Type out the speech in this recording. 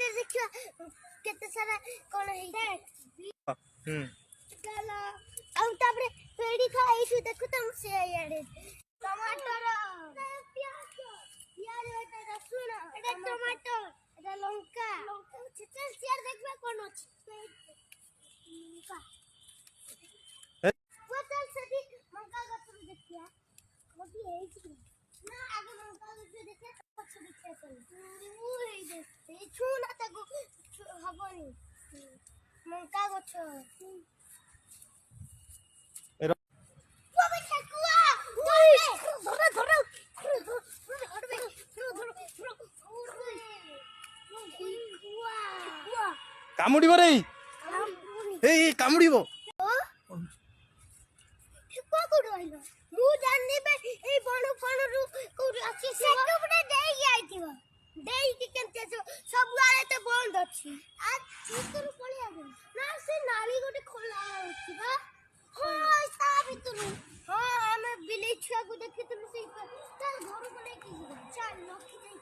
रे देखियो केते सारा कोन है देख चलो अब तापरे पेड़ी खाई छु देखो तुम से यार टमाटर प्याज होता रसुन एटा टमाटर एटा लंका चल शेयर देखबे कोन अछि लंका वो चल सदी लंका गछ देखिया मोटी है छी ना आगे लंका गछ देखिया पछ देखिया चल वो है दे छु ना तको हबनी लंका गछ কামুড়িব রে এই কামুড়িব को कोड आइलो मु जाननी बे ए बण फणरु कोड अछि सेटु बडे देई आइतिबो देई कि केनते सब वाले तो बंद अछि आ भीतर पळि आगे ना से नाली गोटे खोला अछि बा हां सा भीतर हां हमें बिले छुआ को देखितलु से चल घर को लेके चल लखी जाई